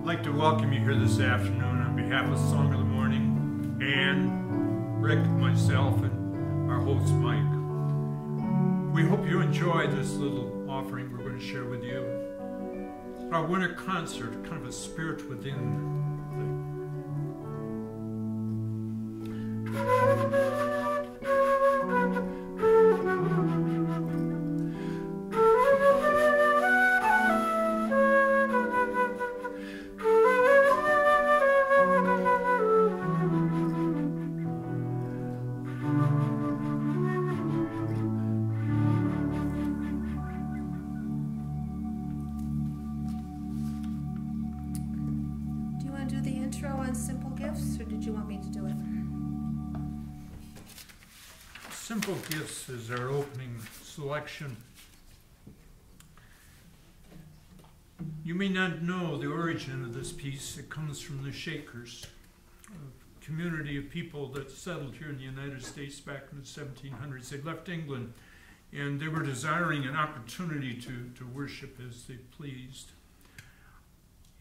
like to welcome you here this afternoon on behalf of Song of the Morning, Ann, Rick, myself, and our host Mike. We hope you enjoy this little offering we're going to share with you. Our winter concert, kind of a spirit within. Simple Gifts is our opening selection. You may not know the origin of this piece. It comes from the Shakers, a community of people that settled here in the United States back in the 1700s. They left England and they were desiring an opportunity to worship as they pleased.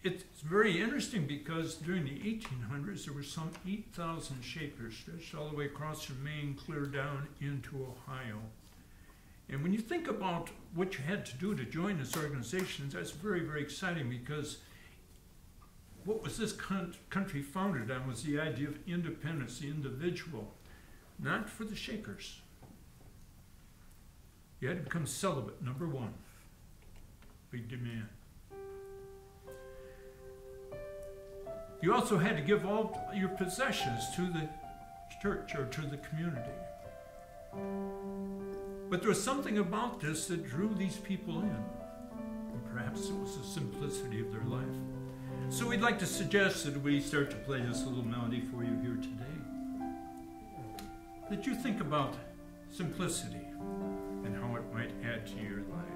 It's very interesting because during the 1800s, there were some 8,000 Shakers stretched all the way across from Maine, clear down into Ohio. And when you think about what you had to do to join this organization, that's very, very exciting because what was this country founded on was the idea of independence, the individual, not for the Shakers. You had to become celibate, number one. Big demand. You also had to give all your possessions to the church or to the community. But there was something about this that drew these people in. And perhaps it was the simplicity of their life. So we'd like to suggest that we start to play this little melody for you here today. That you think about simplicity and how it might add to your life.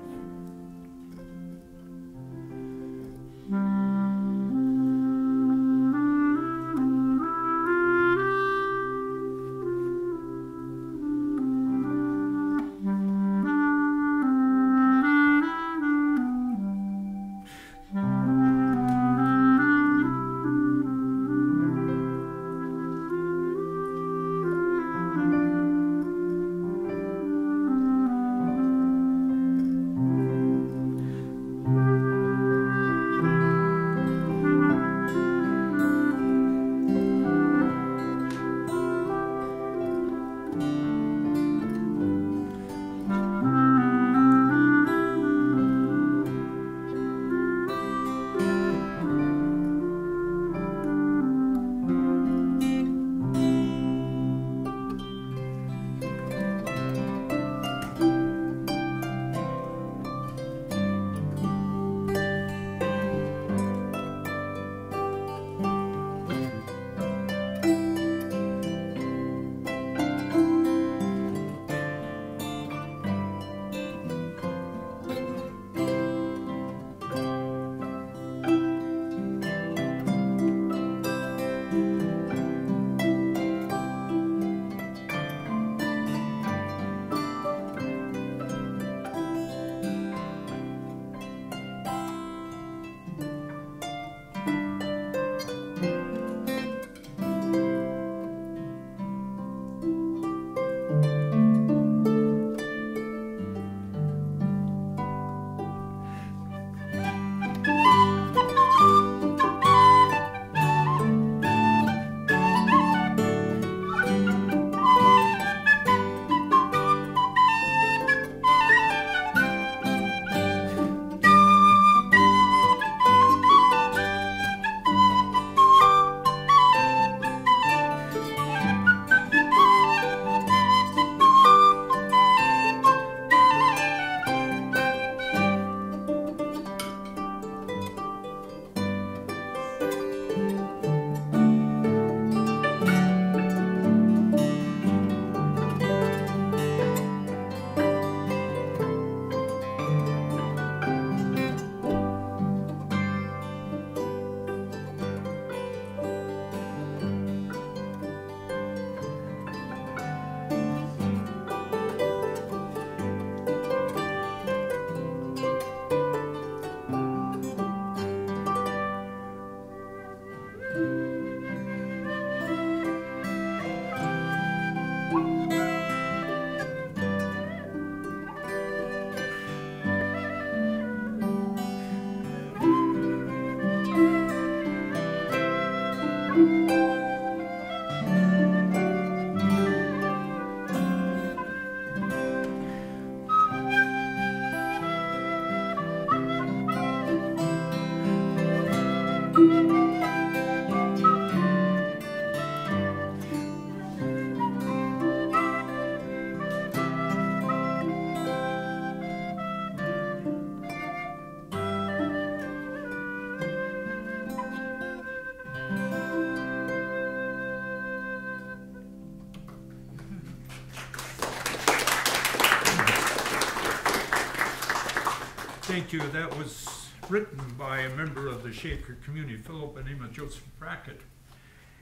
Thank you. That was written by a member of the Shaker community, fellow by the name of Joseph Brackett.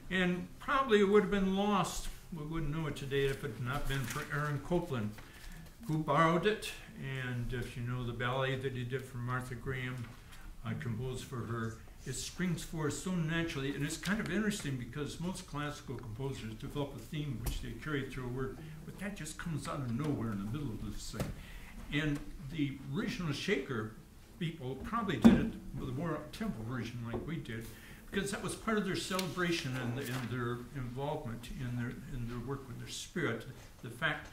And probably it would have been lost, we wouldn't know it today if it had not been for Aaron Copeland, who borrowed it. And if you know the ballet that he did for Martha Graham, I composed for her, it springs forth so naturally. And it's kind of interesting because most classical composers develop a theme which they carry through a work, but that just comes out of nowhere in the middle of this thing. And the original Shaker people probably did it with a more up-tempo version like we did, because that was part of their celebration and their involvement in their work with their spirit. The fact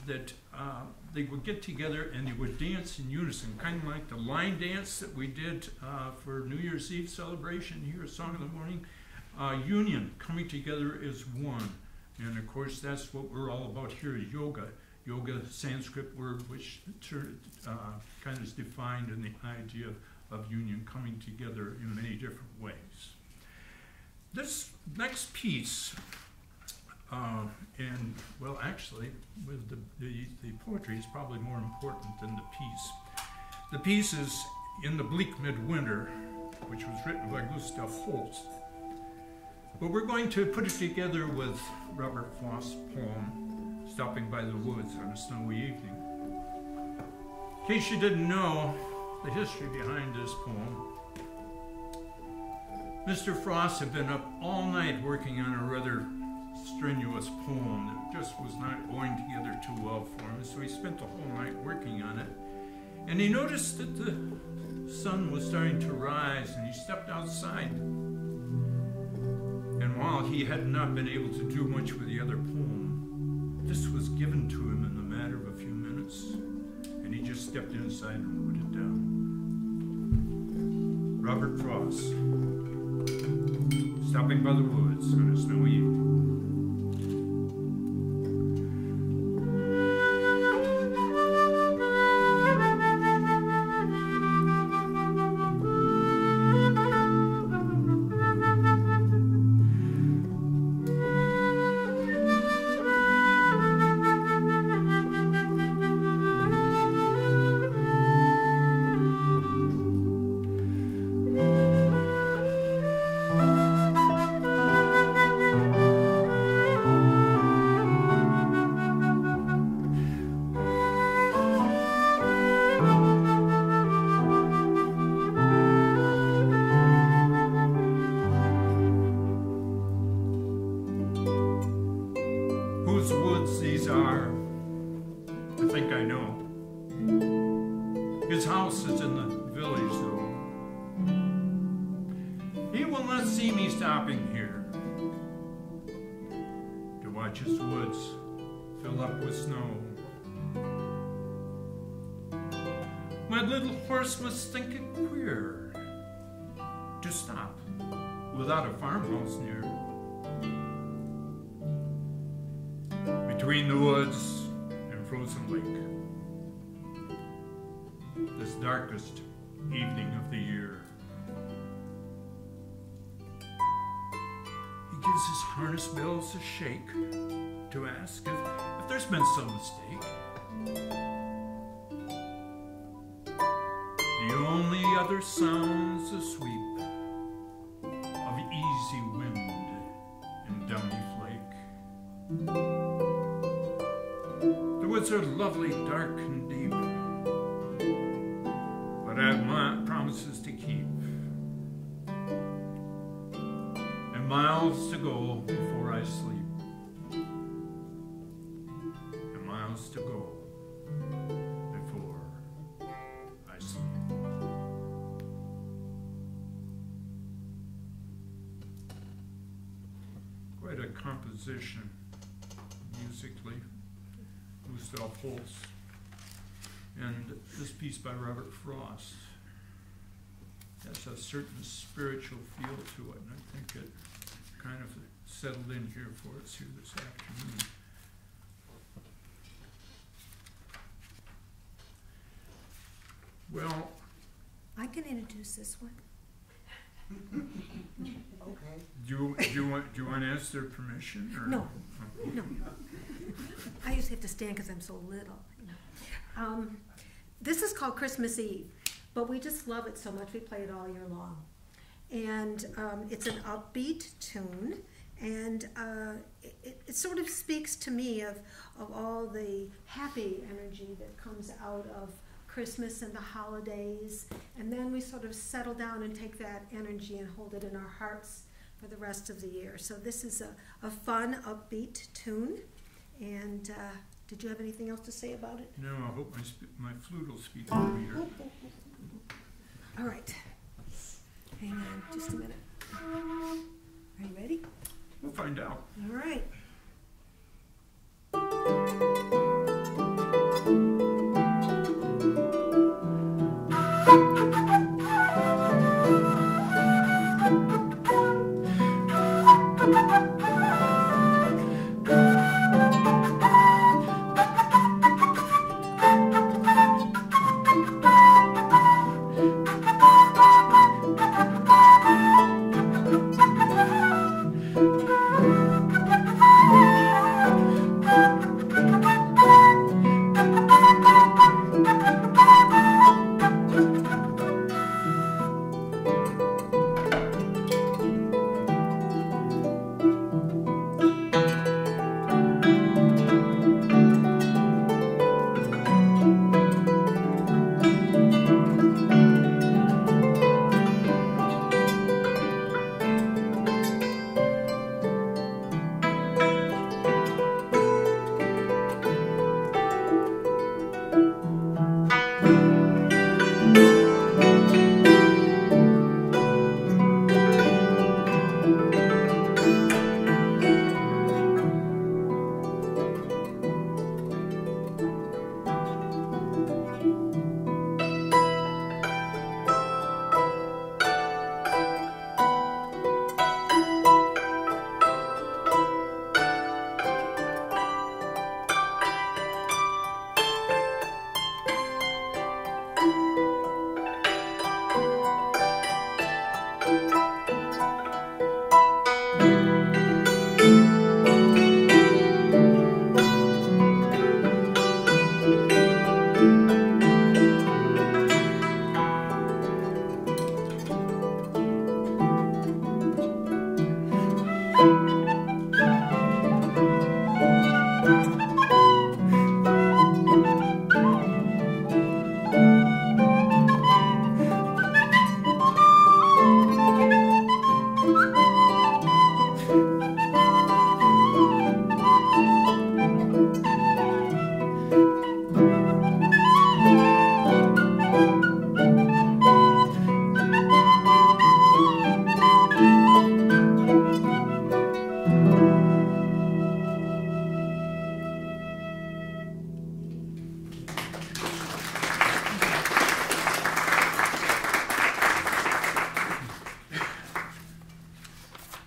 that they would get together and they would dance in unison, kind of like the line dance that we did for New Year's Eve celebration here at Song of the Morning. Union, coming together as one. And of course, that's what we're all about here, yoga. Yoga, Sanskrit word, which kind of is defined in the idea of union, coming together in many different ways. This next piece, and well, actually, with the poetry is probably more important than the piece. The piece is In the Bleak Midwinter, which was written by Gustav Holst. But we're going to put it together with Robert Frost's poem, Stopping by the Woods on a Snowy Evening. In case you didn't know the history behind this poem, Mr. Frost had been up all night working on a rather strenuous poem that just was not going together too well for him, so he spent the whole night working on it. And he noticed that the sun was starting to rise, and he stepped outside. And while he had not been able to do much with the other poem, this was given to him in the matter of a few minutes, and he just stepped inside and wrote it down. Robert Frost, Stopping by the Woods on a Snowy Evening. His woods fill up with snow. My little horse must think it queer to stop without a farmhouse near. Between the woods and frozen lake, this darkest evening of the year. Gives his harness bells a shake to ask if there's been some mistake. The only other sound's the sweep of easy wind and downy flake. The woods are lovely, dark and deep, but I have my promises to keep. Miles to go before I sleep, and miles to go before I sleep. Quite a composition musically, Gustav Holst, and this piece by Robert Frost has a certain spiritual feel to it, and I think it kind of settled in here for us here this afternoon. Well, I can introduce this one. Okay. Do you want to ask their permission? Or? No, no. I usually have to stand because I'm so little. This is called Christmas Eve, but we just love it so much we play it all year long. And it's an upbeat tune, and it sort of speaks to me of all the happy energy that comes out of Christmas and the holidays, and then we sort of settle down and take that energy and hold it in our hearts for the rest of the year. So this is a fun, upbeat tune. And did you have anything else to say about it? No, I hope my flute will speak over here. All right. Hang on just a minute. Are you ready? We'll find out. All right.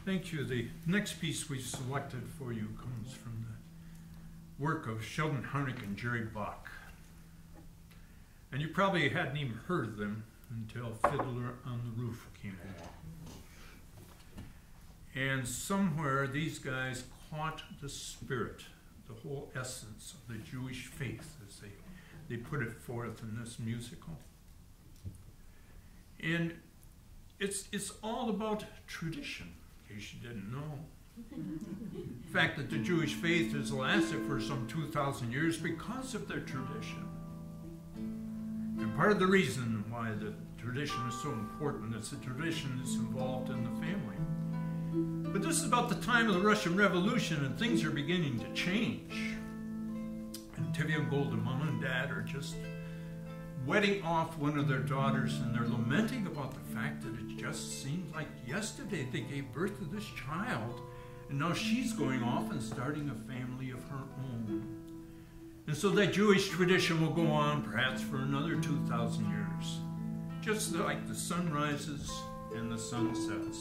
Thank you. The next piece we selected for you comes from the work of Sheldon Harnick and Jerry Bach. And you probably hadn't even heard of them until Fiddler on the Roof came along. And somewhere these guys caught the spirit, the whole essence of the Jewish faith as they put it forth in this musical. And it's all about tradition, in case you didn't know. The fact that the Jewish faith has lasted for some 2,000 years because of their tradition. And part of the reason why the tradition is so important is the tradition is involved in the family. But this is about the time of the Russian Revolution, and things are beginning to change. And Tivia and Golda, Mom and Dad, are just wedding off one of their daughters, and they're lamenting about the fact that it just seemed like yesterday they gave birth to this child, and now she's going off and starting a family of her own. And so that Jewish tradition will go on perhaps for another 2,000 years, just like the sun rises and the sun sets.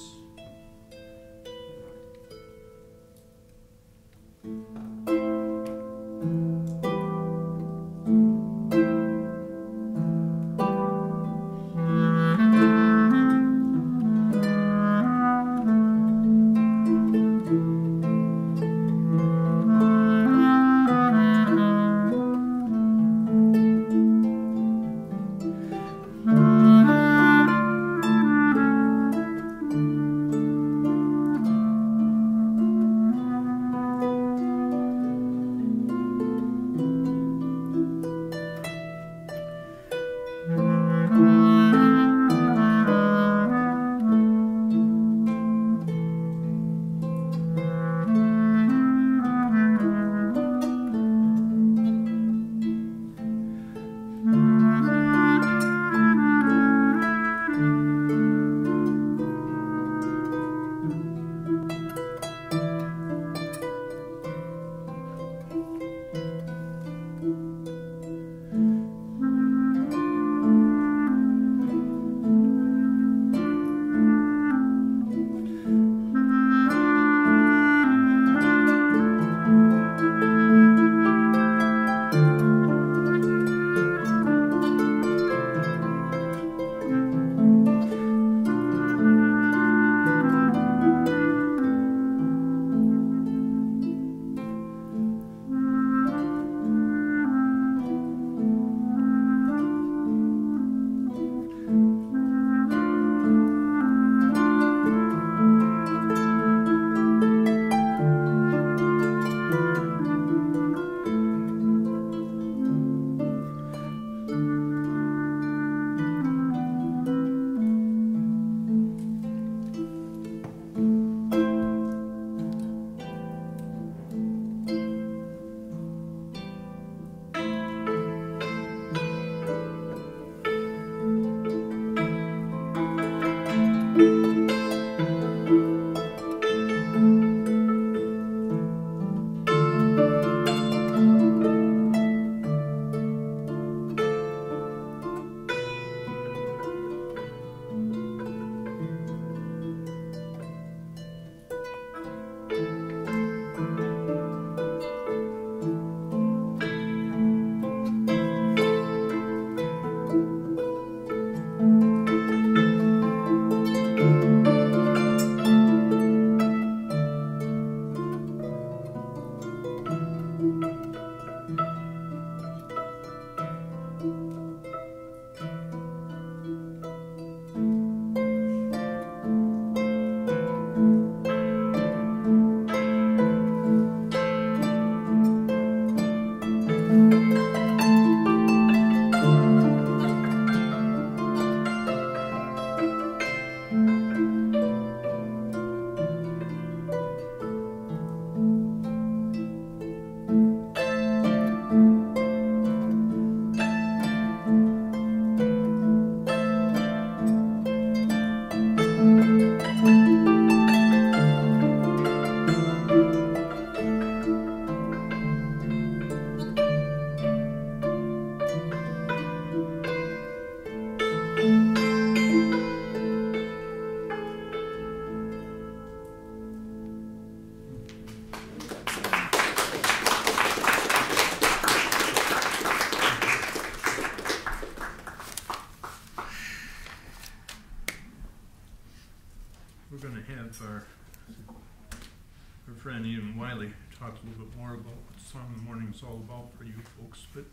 our friend Ian Wiley talk a little bit more about what the Song of the Morning is all about for you folks. But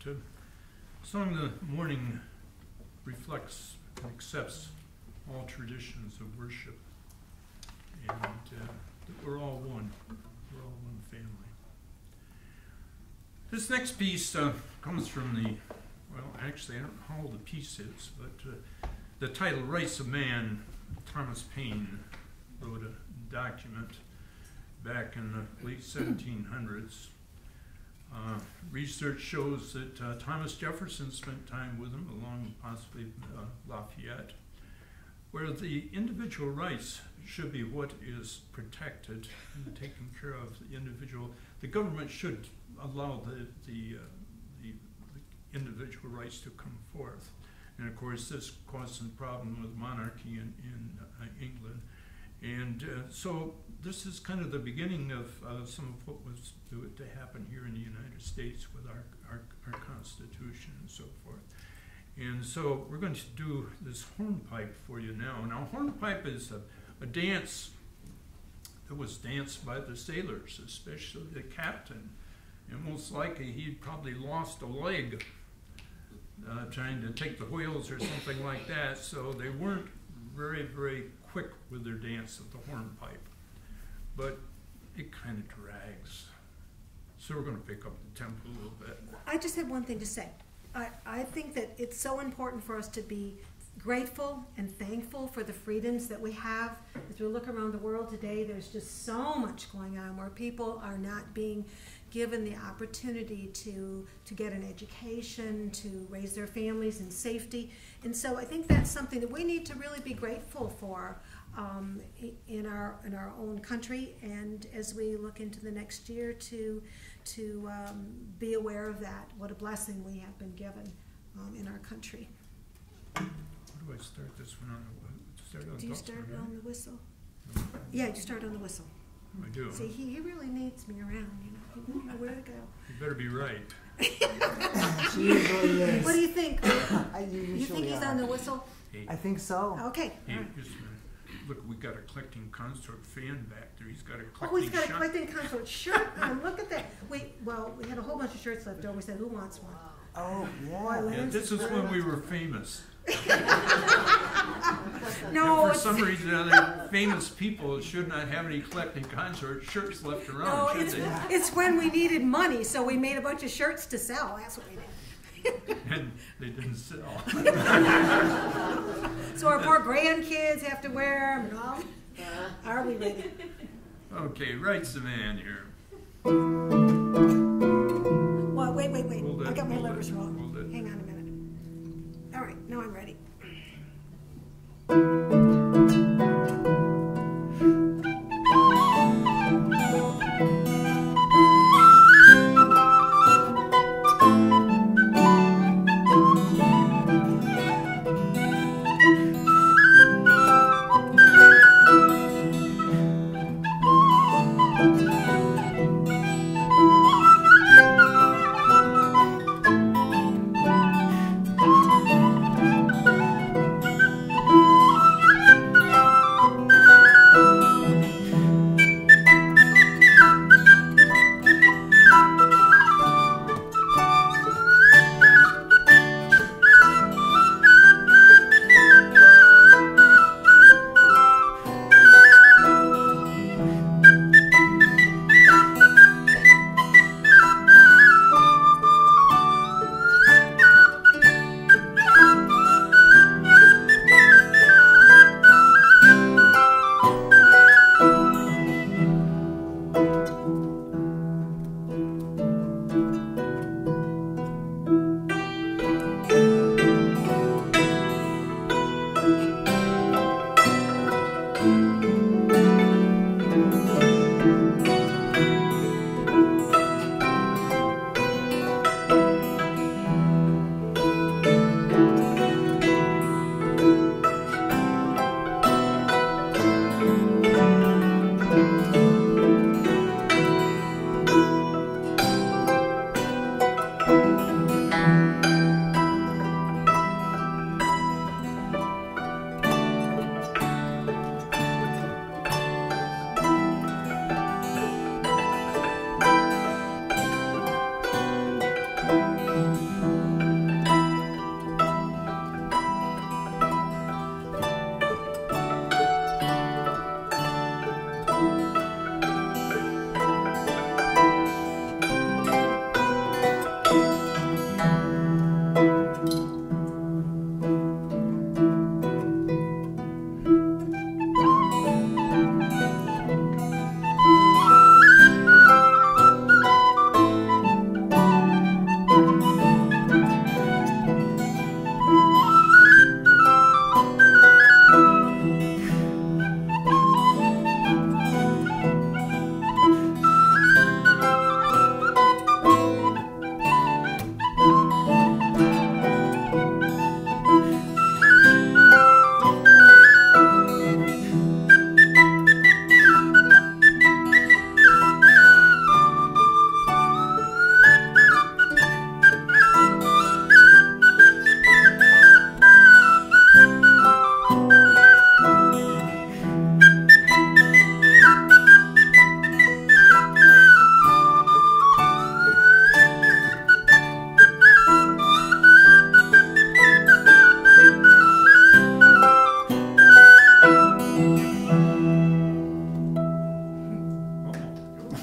Song of the Morning reflects and accepts all traditions of worship, and that we're all one. We're all one family. This next piece comes from well, actually, I don't know how old the piece is, but the title, Rights of Man. Thomas Paine wrote a document back in the late 1700s. Research shows that Thomas Jefferson spent time with him, along with possibly Lafayette, where the individual rights should be what is protected and taken care of. The individual, the government should allow the individual rights to come forth. And of course, this caused some problem with monarchy in England. And so this is kind of the beginning of some of what was to happen here in the United States with our Constitution and so forth. And so we're going to do this hornpipe for you now. Now, hornpipe is a dance that was danced by the sailors, especially the captain. And most likely he'd probably lost a leg trying to take the whales or something like that, so they weren't very, very quick with their dance of the hornpipe. But it kind of drags. So we're going to pick up the tempo a little bit. I just have one thing to say. I think that it's so important for us to be grateful and thankful for the freedoms that we have. As we look around the world today, there's just so much going on where people are not being given the opportunity to get an education, to raise their families in safety. And so I think that's something that we need to really be grateful for in our own country, and as we look into the next year to be aware of that, what a blessing we have been given in our country. How do I start this one on the Do you start right? on the whistle? Yeah, you start on the whistle. I do. See, he really needs me around, you know. He doesn't know where to go. You better be right. She usually is. What do you think? You You think he's on the whistle? Hey, I think so. Okay. hey, all right. just a minute. Look, we got a Collecting Consort fan back there. He's got a Oh, he's collecting got a Collecting Consort shirt on. Look at that. We had a whole bunch of shirts left over. We said, who wants one? Oh, Boy, yeah. Yeah, this is when we were famous. No, And for some reason, other famous people should not have any Collecting Consort shirts left no, around, should they? it's when we needed money, so we made a bunch of shirts to sell. That's what we did. And they didn't sell. So our poor grandkids have to wear them and all. Are we ready? Okay, Rights of Man here. Well, wait. Hold it, I got my hold levers it, wrong. hold it. Hang on a minute. All right, now I'm ready.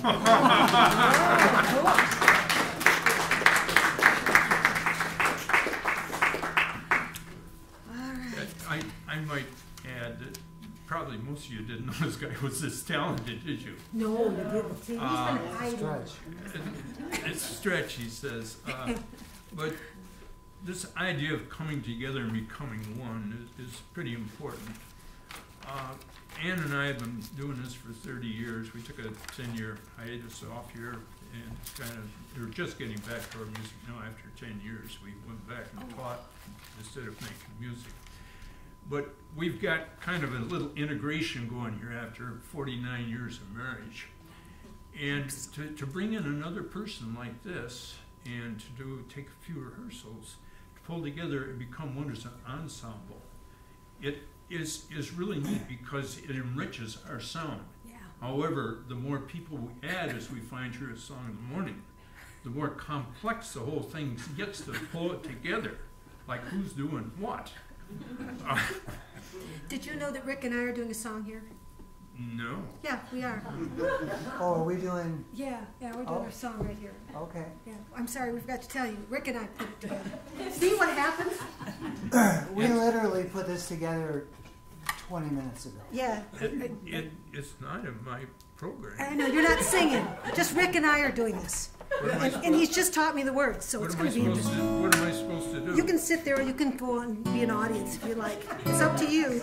I might add that probably most of you didn't know this guy was this talented, did you? No, you didn't. See, he's been hiding. Stretch. It's a stretch, he says. But this idea of coming together and becoming one is pretty important. Ann and I have been doing this for 30 years. We took a 10-year hiatus off here, and we're just getting back to our music now after 10 years. We went back and taught instead of making music. But we've got kind of a little integration going here after 49 years of marriage. And to bring in another person like this and to take a few rehearsals, to pull together and become one as an ensemble, it is really neat because it enriches our sound. Yeah. However, the more people we add, as we find here at Song in the Morning, the more complex the whole thing gets to pull it together. Like who's doing what? Did you know that Rick and I are doing a song here? No. Yeah, we are. Oh, are we doing? Yeah, we're doing our song right here. Okay. Yeah, I'm sorry, we forgot to tell you. Rick and I put it together. See what happens? We literally put this together 20 minutes ago. Yeah. It's not in my program. I know, you're not singing. Just Rick and I are doing this. And he's just taught me the words, so it's going to be interesting. What am I supposed to do? You can sit there or you can go and be an audience if you like. It's up to you.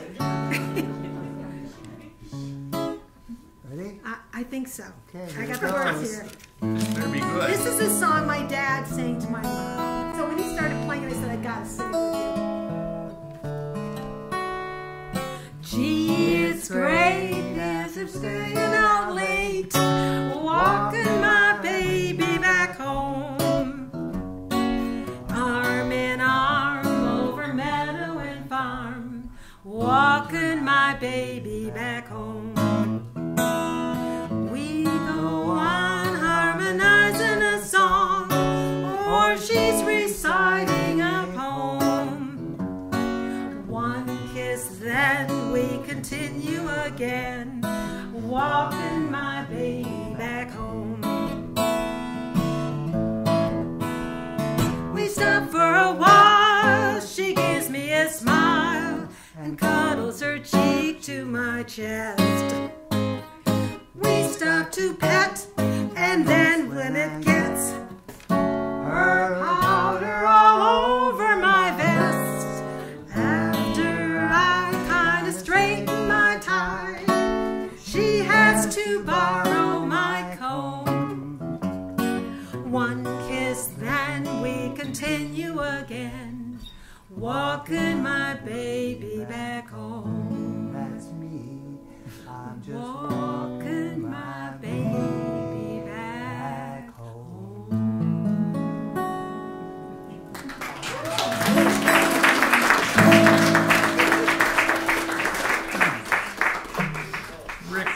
Ready? I think so. Okay, I here got it the words goes. here. This better be good. This is a song my dad sang to my mom. So when he started playing it, I said, I gotta sing it with you. Gee, it's great, yes, I'm staying out late, walking my baby back home. Arm in arm over meadow and farm, walking my baby back home. We go on harmonizing a song, or she's reciting a poem. One kiss, then we continue again, walking my baby back home. We stop for a while, she gives me a smile and cuddles her cheek to my chest. We stop to pet, and then when it gets her powder all over my vest, after I kind of straighten my tie, she has to borrow my comb. One kiss, then we continue again, walking my baby back home. That's me. I'm just Walking my baby back home. Rick,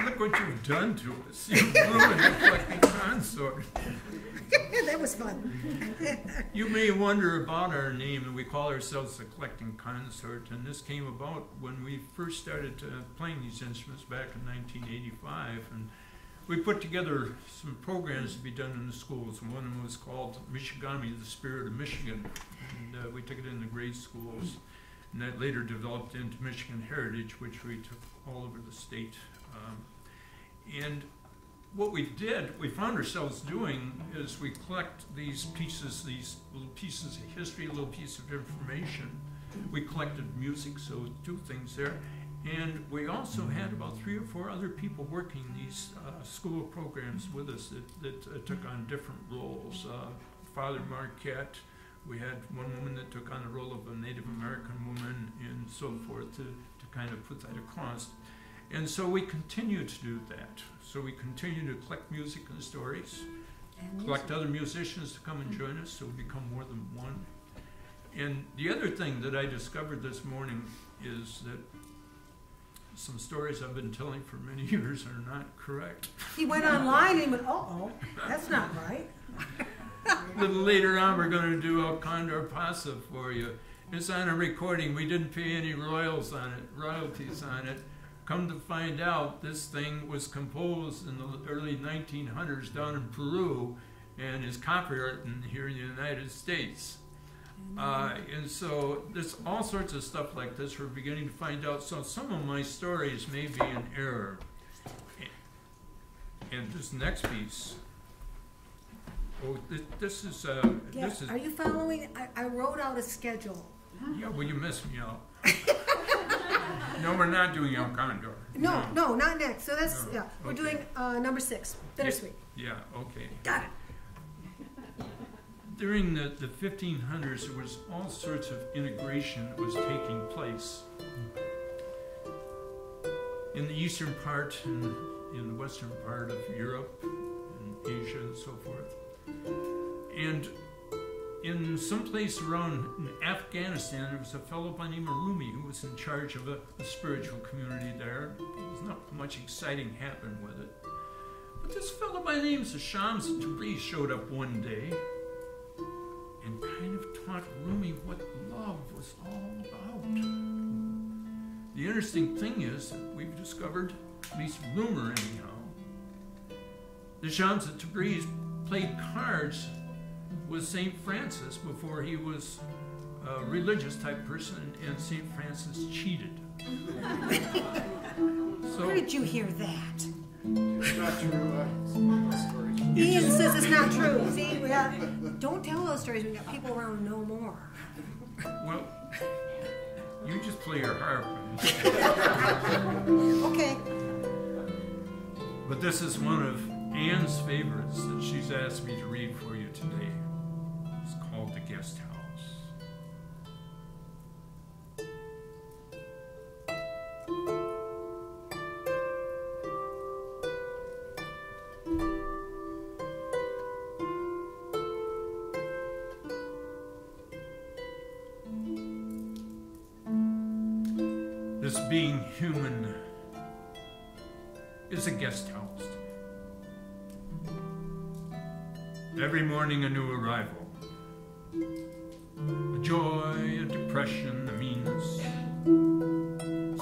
look what you've done to us. You've ruined the Collecting Consort. That was fun. You may wonder about our name, and we call ourselves the Collecting Consort, and this came about when we first started playing these instruments back in 1985, and we put together some programs to be done in the schools, and one of them was called Michigami, the Spirit of Michigan, and we took it in the grade schools, and that later developed into Michigan Heritage, which we took all over the state. And what we found ourselves doing is we collect these little pieces of history, a little piece of information. We collected music, so two things there. And we also had about 3 or 4 other people working these school programs with us that took on different roles. Father Marquette, we had one woman that took on the role of a Native American woman and so forth to kind of put that across. And so we continue to do that. So we continue to collect music and stories, collect other musicians to come and join us, so we become more than one. And the other thing that I discovered this morning is that some stories I've been telling for many years are not correct. He went online and he went, uh-oh, that's not right. A little later on, we're going to do El Condor Pasa for you. It's on a recording. We didn't pay any royalties on it. Come to find out, this thing was composed in the early 1900s down in Peru and is copywritten here in the United States. And so there's all sorts of stuff like this we're beginning to find out. So some of my stories may be in error. And this next piece, this is. Are you following? I wrote out a schedule. Yeah, well, you missed me out. No, we're not doing El Condor. No, not next. So that's, no. Yeah, we're doing number 6, Bittersweet. Yeah, okay. Got it. During the 1500s, there was all sorts of integration that was taking place. In the eastern part, and in the western part of Europe, and Asia, and so forth. And in some place around Afghanistan, there was a fellow by the name of Rumi who was in charge of a spiritual community there. There was not much exciting happening with it. But this fellow by the name of Shams Tabriz showed up one day and kind of taught Rumi what love was all about. The interesting thing is that we've discovered, at least rumor anyhow, that Shams Tabriz played cards with St. Francis before he was a religious type person, and St. Francis cheated. So, where did you hear that? It's not true. Ian says it's not true. See, don't tell those stories. We got people around who know more. Well, you just play your harp. Okay. But this is one of Anne's favorites that she's asked me to read for you today. It's called The Guest House. This being human is a guest house. Every morning a new arrival. A joy, a depression, a meanness.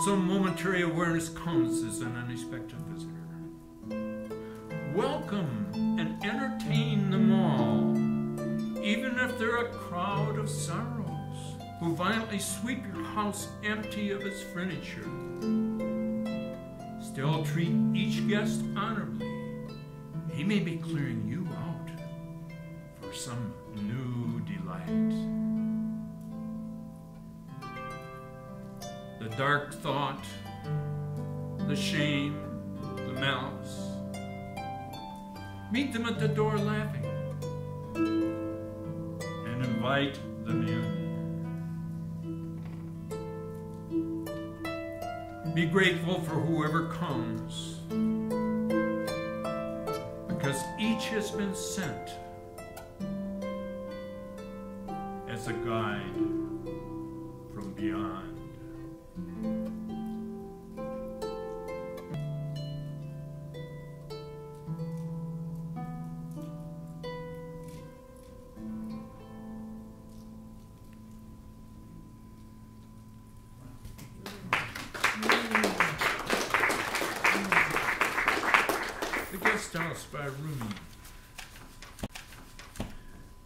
Some momentary awareness comes as an unexpected visitor. Welcome and entertain them all, even if they're a crowd of sorrows who violently sweep your house empty of its furniture. Still treat each guest honorably. He may be clearing you out for some new delight. The dark thought, the shame, the malice. Meet them at the door laughing and invite them in. Be grateful for whoever comes, because each has been sent as a guide from beyond. By Rumi. I'm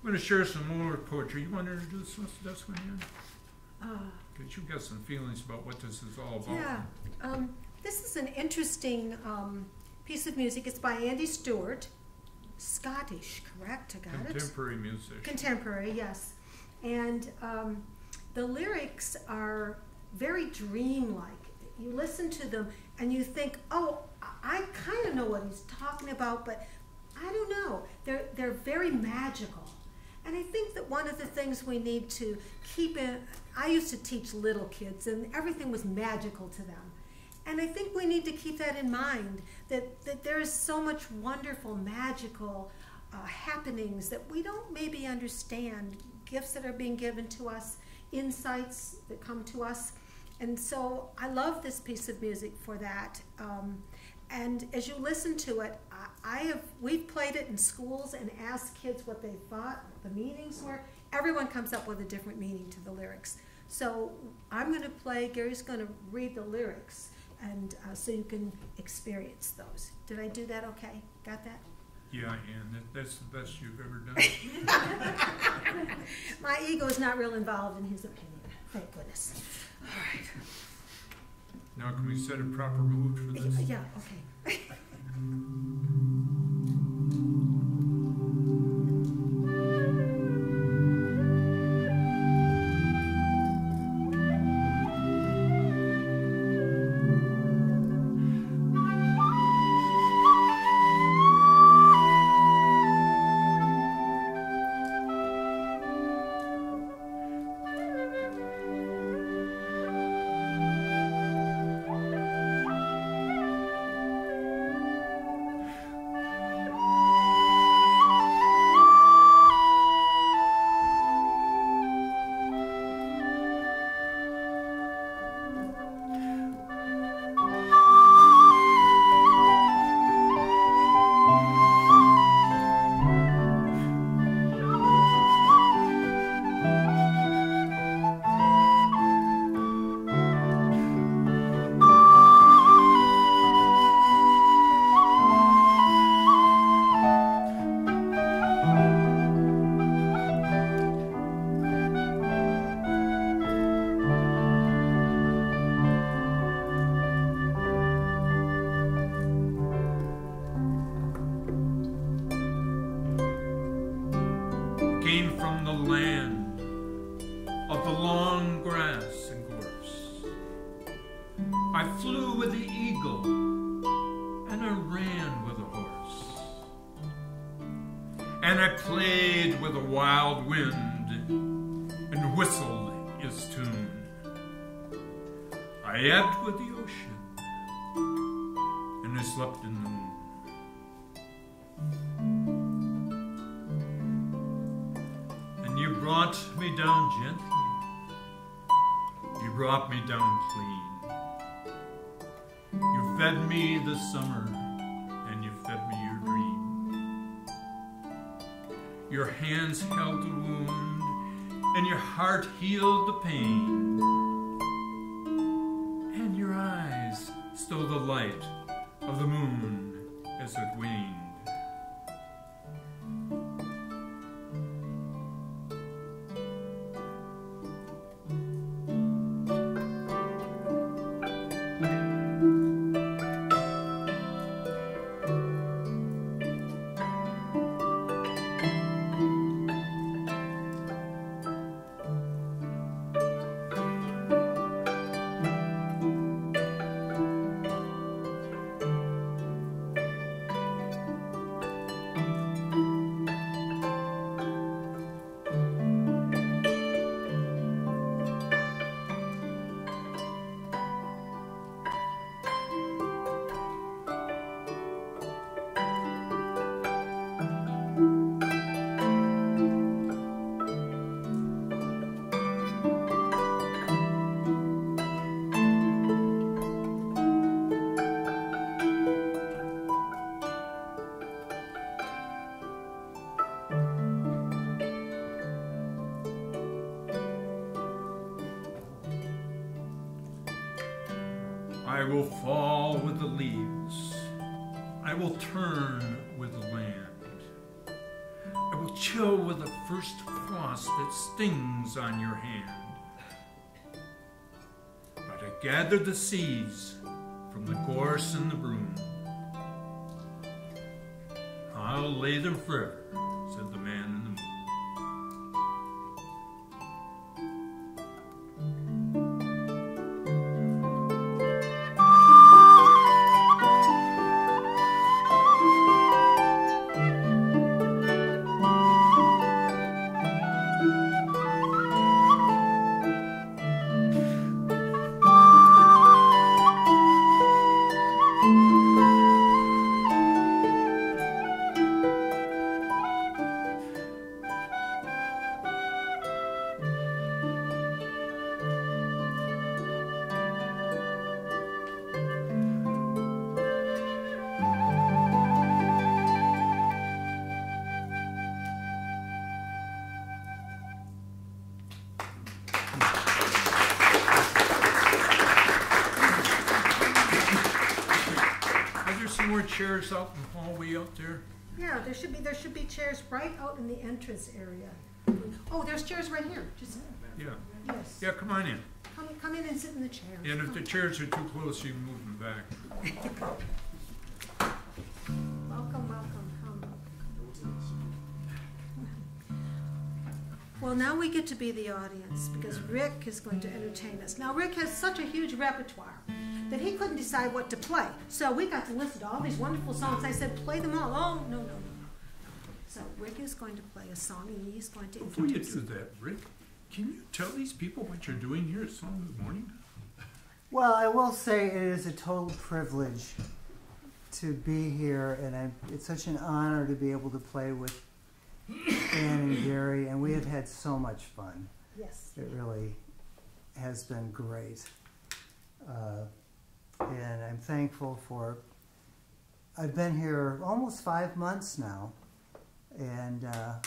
going to share some more poetry. You want to introduce this one, Ian? Because you've got some feelings about what this is all about. Yeah. This is an interesting piece of music. It's by Andy Stewart. Scottish, correct? I got it? Contemporary musician. Contemporary, yes. And the lyrics are very dreamlike. You listen to them and you think, oh, I kind of know what he's talking about, but I don't know. They're very magical. And I think that one of the things we need to keep in, I used to teach little kids and everything was magical to them. And I think we need to keep that in mind, that there is so much wonderful, magical happenings that we don't maybe understand, gifts that are being given to us, insights that come to us. And so I love this piece of music for that. And as you listen to it, we've played it in schools and asked kids what they thought the meanings were. Everyone comes up with a different meaning to the lyrics. So I'm going to play, Gary's going to read the lyrics, and so you can experience those. Did I do that okay? Got that? Yeah, Ann, that's the best you've ever done. My ego is not real involved in his opinion. Thank goodness. All right. Now can we set a proper mood for this? Yeah, okay. Came from the land of the long grass and gorse. I flew with the eagle, and I ran with the horse. And I played with the wild wind, and whistled its tune. I ebbed with the ocean, and I slept in the moon. You brought me down gently. You brought me down clean. You fed me the summer, and you fed me your dream. Your hands held the wound, and your heart healed the pain. And your eyes stole the light of the moon as it waned. I will fall with the leaves. I will turn with the land. I will chill with the first frost that stings on your hand. But I gather the seeds from the gorse and the broom. I'll lay them forever, said the man in the moon. chairs out in the hallway out there? Yeah, there should be chairs right out in the entrance area. Oh, there's chairs right here. Just Yeah. yes. Yeah, come on in. Come in and sit in the chairs. And if the chairs are too close, you can move them back. Welcome, welcome, come. Well, now we get to be the audience because Rick is going to entertain us. Now, Rick has such a huge repertoire that he couldn't decide what to play. So we got to listen to all these wonderful songs. I said, play them all. Oh, no. So Rick is going to play a song and he's going to Before you introduce. do that, Rick, can you tell these people what you're doing here at Song of the Morning? Well, I will say it is a total privilege to be here, and it's such an honor to be able to play with Ann and Gary, and we have had so much fun. Yes. It really has been great. And I'm thankful for, I've been here almost 5 months now, and a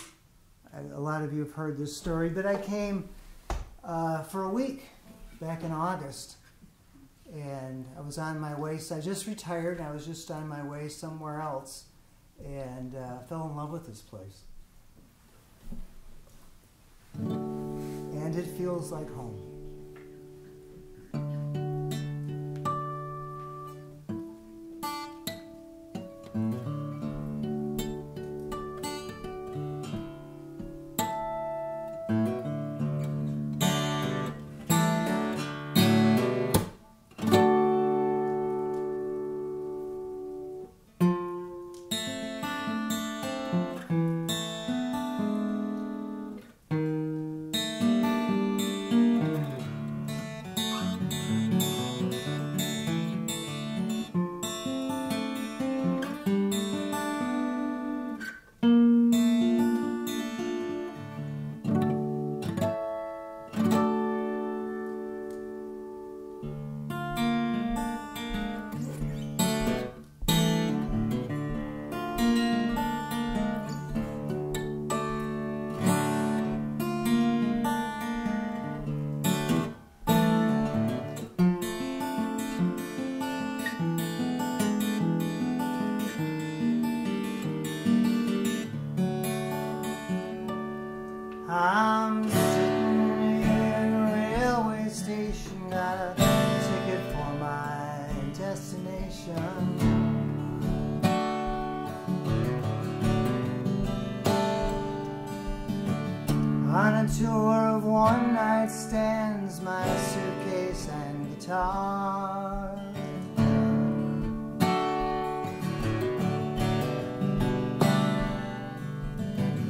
lot of you have heard this story, but I came for a week back in August, and I was on my way, so I just retired, and I was just on my way somewhere else, and fell in love with this place. And it feels like home. I'm sitting in a railway station, got a ticket for my destination. On a tour of one-night stands, my suitcase and guitar.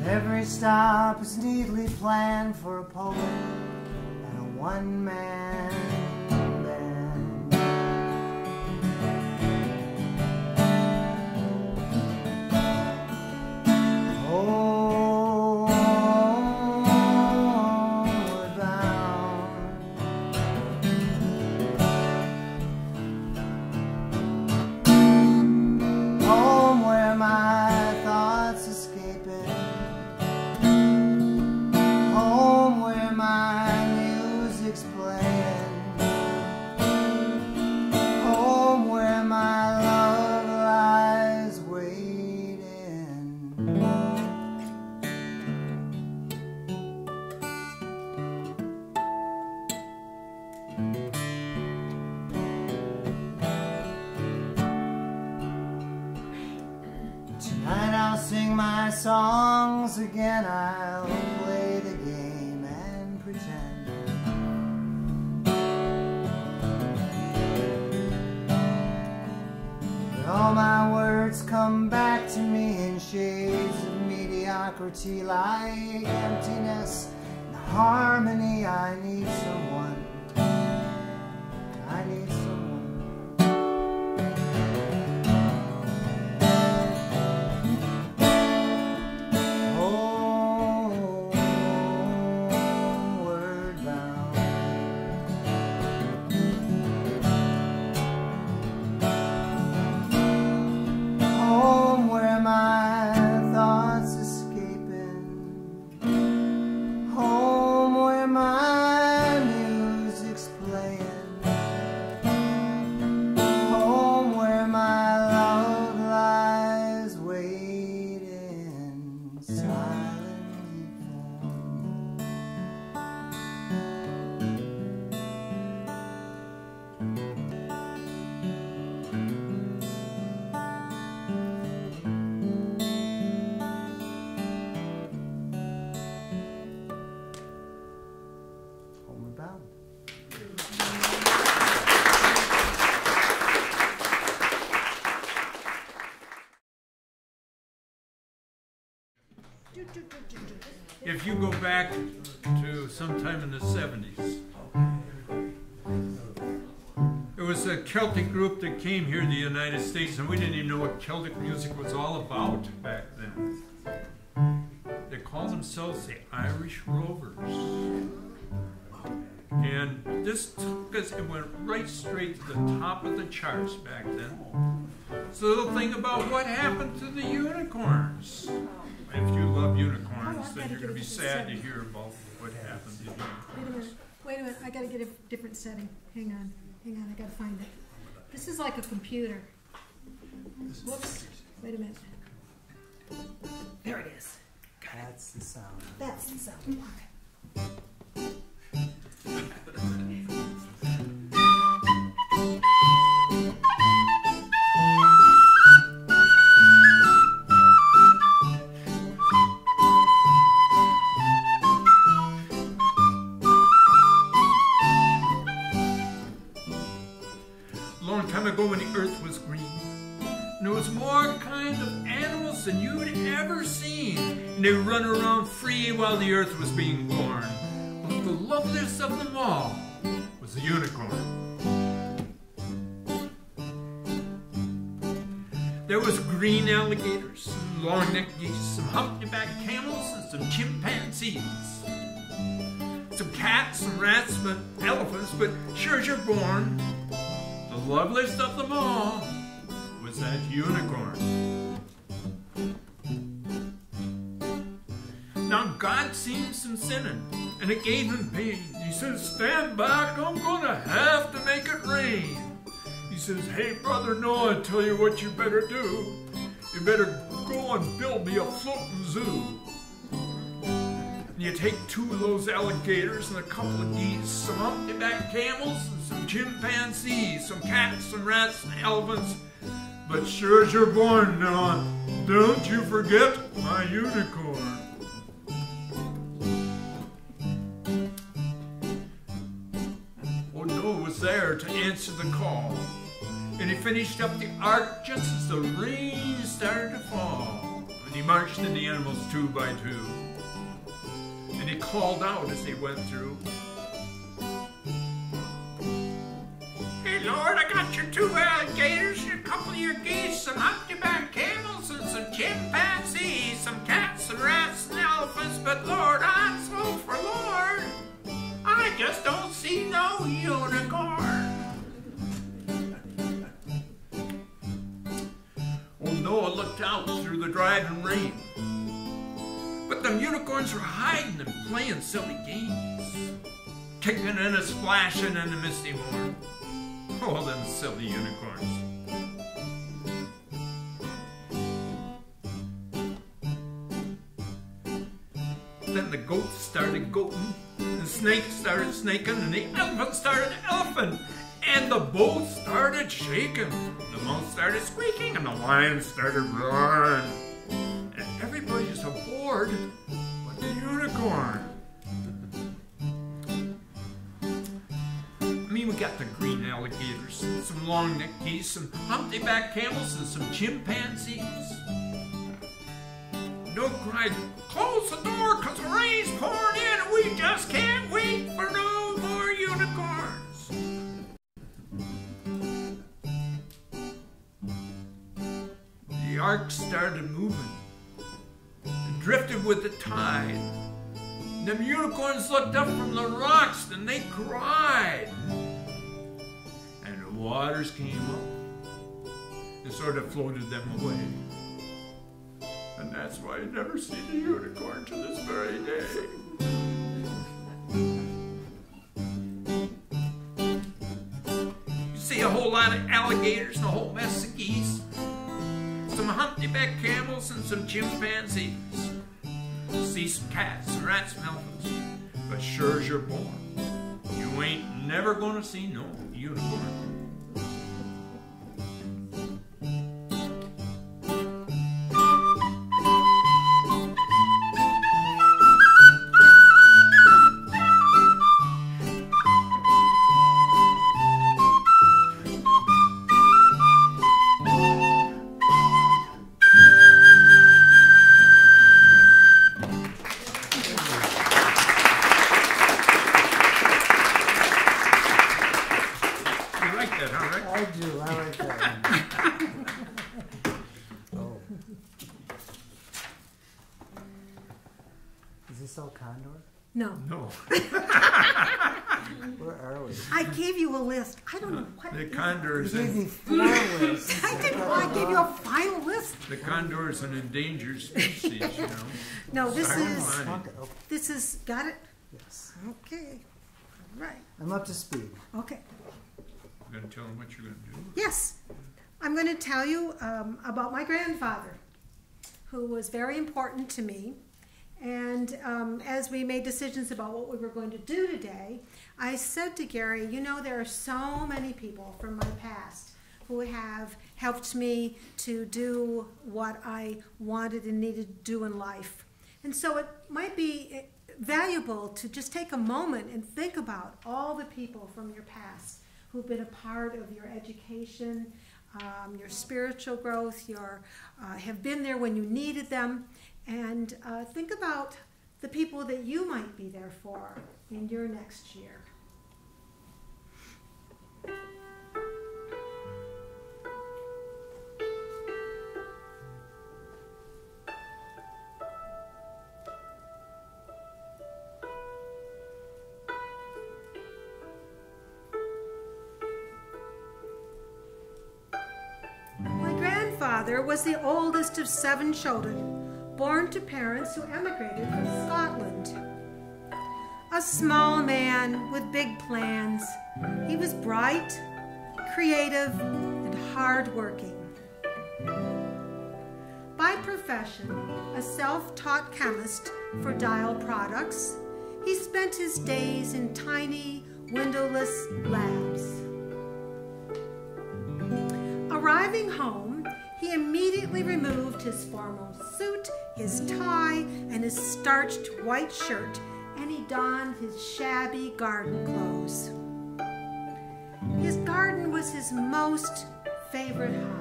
Every stop is neatly planned for a poet and a one-man band. Homeward bound. Home where my thoughts escaping. Home where my music's playing. Home where my love lies waiting. Tonight I'll sing my songs again, I'll play the game and pretend. But all my words come back to me in shades of mediocrity, like emptiness and harmony. I need someone. I need someone. Homeward bound. Home where my thoughts escaping. Home where my music If you go back to sometime in the 70s, there was a Celtic group that came here to the United States, and we didn't even know what Celtic music was all about back then. They called themselves the Irish Rovers. And this took us, it went right straight to the top of the charts back then. It's a little thing about what happened to the unicorns. If you love unicorns, then you're going to be sad to hear about what happened to you. Wait a minute, I gotta get a different setting. Hang on, I gotta find it. This is like a computer. Whoops, wait a minute. There it is. That's the sound. That's the sound. Long time ago when the earth was green, and there was more kind of animals than you had ever seen, and they run around free while the earth was being born. But the loveliest of them all was the unicorn. There was green alligators, some long-necked geese, some humpty-backed camels, and some chimpanzees. Some cats, some rats, but elephants, but sure as you're born, the loveliest of them all was that unicorn. Now God seen some sinning, and it gave him pain. He says, stand back, I'm gonna have to make it rain. He says, hey brother Noah, I tell you what you better do. You better go and build me a floating zoo. And you take 2 of those alligators and a couple of geese, some humpty-backed camels, and some chimpanzees, some cats, some rats, and elephants. But sure as you're born, Noah, don't you forget my unicorn. Oh, Noah was there to answer the call. And he finished up the ark just as the rain started to fall. And he marched in the animals 2 by 2. And he called out as they went through. Hey Lord, I got your 2 alligators, and a couple of your geese, some humpty-backed camels, and some chimpanzees, some cats and rats and elephants, but Lord, I'm so forlorn. I just don't see no unicorn. Well, Noah looked out through the driving rain. But them unicorns were hiding and playing silly games, kicking and splashing in the misty morn. Oh, them silly unicorns. Then the goats started goating, and the snakes started snaking, and the elephant started elephant, and the bull started shaking, the mouse started squeaking, and the lion started roaring. And everybody's aboard but the unicorn. I mean, we got the green alligators, some long-necked geese, some humpty-backed camels, and some chimpanzees. Noah cried, close the door, 'cause the rain's pouring in, and we just can't wait for no more unicorns. The ark started moving. Drifted with the tide. Them unicorns looked up from the rocks and they cried. And the waters came up and sort of floated them away. And that's why I never see the unicorn to this very day. You see a whole lot of alligators and a whole mess of geese, some humpty-backed camels and some chimpanzees. See some cats and rats and elephants. But sure as you're born, you ain't never gonna see no unicorn. this El Condor? No. No, Where are we? I gave you a list. I don't know what. the is- condor You is gave me an, 4 lists. I didn't. I gave you a final list. the condor is an endangered species, you know. No, this I don't is. mind. Okay, This is. Got it. yes. Okay. All right. I'm up to speed. Okay. You're gonna tell them what you're gonna do? Yes, I'm going to tell you about my grandfather, who was very important to me. And as we made decisions about what we were going to do today, I said to Gary, you know, there are so many people from my past who have helped me to do what I wanted and needed to do in life. And so it might be valuable to just take a moment and think about all the people from your past who've been a part of your education, your spiritual growth, have been there when you needed them, and think about the people that you might be there for in your next year. My grandfather was the oldest of 7 children, born to parents who emigrated from Scotland. A small man with big plans, he was bright, creative, and hardworking. By profession, a self-taught chemist for Dial products, he spent his days in tiny, windowless labs. Arriving home, he immediately removed his formal suit, his tie, and his starched white shirt, and he donned his shabby garden clothes. His garden was his most favorite hobby.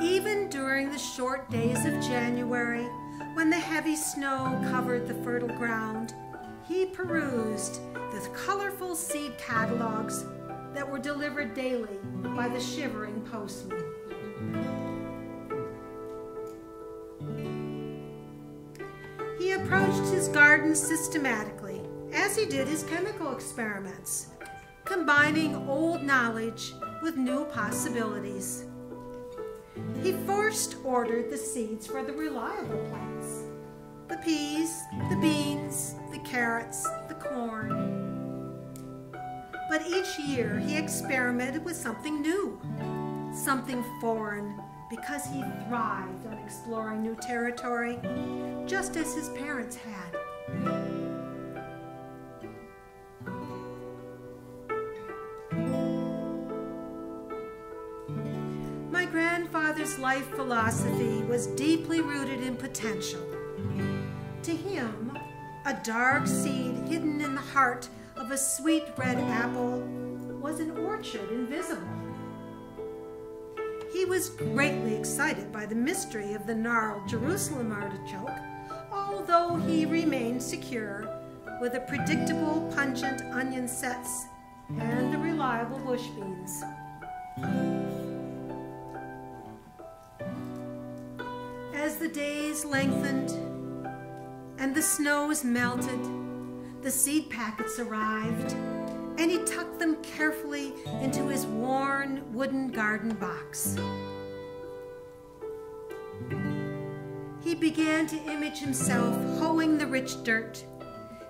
Even during the short days of January, when the heavy snow covered the fertile ground, he perused the colorful seed catalogs that were delivered daily by the shivering postman. He approached his garden systematically, as he did his chemical experiments, combining old knowledge with new possibilities. He first ordered the seeds for the reliable plants: the peas, the beans, the carrots, the corn. But each year he experimented with something new, something foreign, because he thrived on exploring new territory, just as his parents had. My grandfather's life philosophy was deeply rooted in potential. To him, a dark seed hidden in the heart of a sweet red apple was an orchard invisible. He was greatly excited by the mystery of the gnarled Jerusalem artichoke, although he remained secure with the predictable pungent onion sets and the reliable bush beans. As the days lengthened and the snows melted, the seed packets arrived, and he tucked them carefully into his worn wooden garden box. He began to image himself hoeing the rich dirt,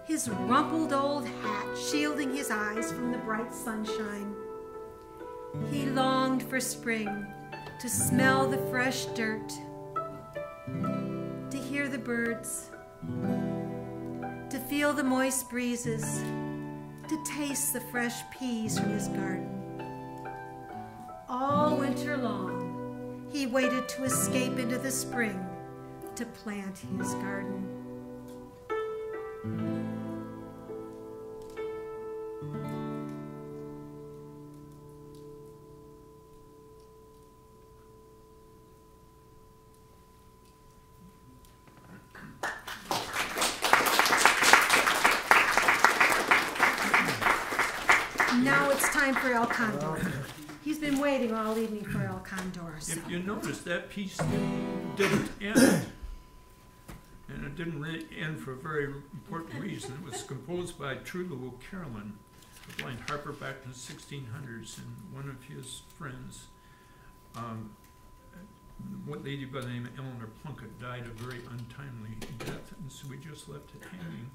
his rumpled old hat shielding his eyes from the bright sunshine. He longed for spring, to smell the fresh dirt, to hear the birds, to feel the moist breezes, to taste the fresh peas from his garden. All winter long, he waited to escape into the spring to plant his garden. Now it's time for El Condor. He's been waiting all evening for El Condor. So. If you notice, that piece didn't end. it didn't really end for a very important reason. It was composed by Trullo Carolyn, a blind harper back in the 1600s, and one of his friends, one lady by the name of Eleanor Plunkett, died a very untimely death, and so we just left it hanging.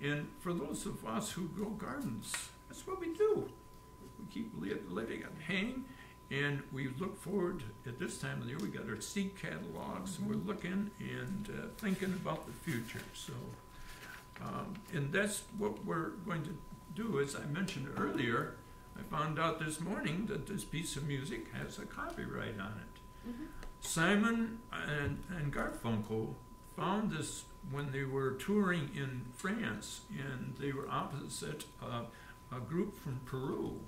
And for those of us who grow gardens, that's what we do. We keep letting it hang, and we look forward, at this time of the year, we got our seed catalogs, and we're looking and thinking about the future. So, and that's what we're going to do. As I mentioned earlier, I found out this morning that this piece of music has a copyright on it. Mm-hmm. Simon and Garfunkel found this when they were touring in France, and they were opposite a group from Peru.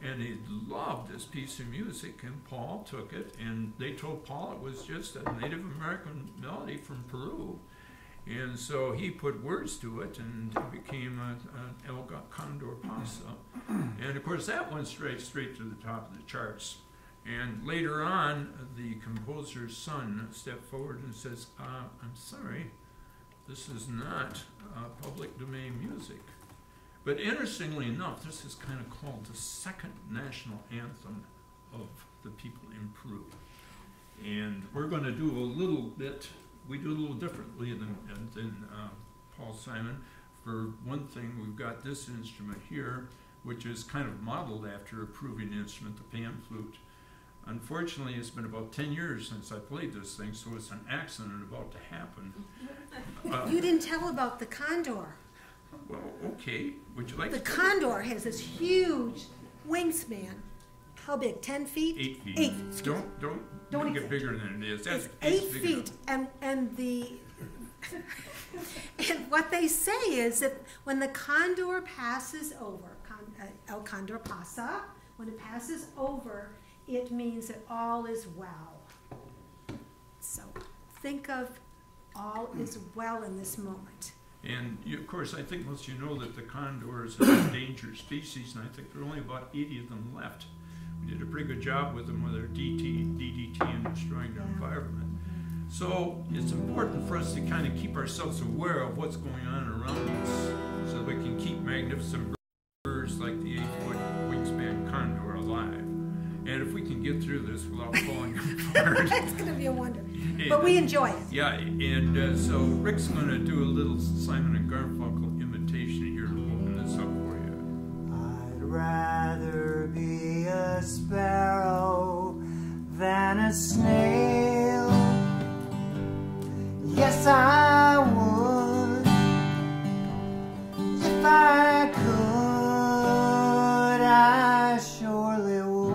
And they loved this piece of music, and Paul took it, and they told Paul it was just a Native American melody from Peru. And so he put words to it, and it became El Condor Pasa. And of course that went straight to the top of the charts. And later on, the composer's son stepped forward and says, I'm sorry, this is not public domain music. But interestingly enough, this is kind of called the second national anthem of the people in Peru. And we're going to do a little bit, we do a little differently than Paul Simon. For one thing, we've got this instrument here, which is kind of modeled after a Peruvian instrument, the pan flute. Unfortunately, it's been about 10 years since I played this thing, so it's an accident about to happen. You didn't tell about the condor. Well, okay. Would you like The to? condor has this huge wingspan. How big? 10 feet? 8 feet. 8 feet. Don't make it bigger than it is. That's It's 8 big feet, and the and what they say is that when the condor passes over, El Condor Pasa, when it passes over, it means that all is well. So think of all is well in this moment. And you, of course, I think most of you know that the condor is an endangered species, and I think there are only about 80 of them left. We did a pretty good job with them with our DDT and destroying their environment. So it's important for us to kind of keep ourselves aware of what's going on around us, so that we can keep magnificent birds like the 8-foot wingspan condor alive. And if we can get through this without falling apart. It's going to be a wonder. But we enjoy it. Yeah, and so Rick's going to do a little Simon and Garfunkel imitation here to open this up for you. I'd rather be a sparrow than a snail. Yes, I would. If I could, I surely would.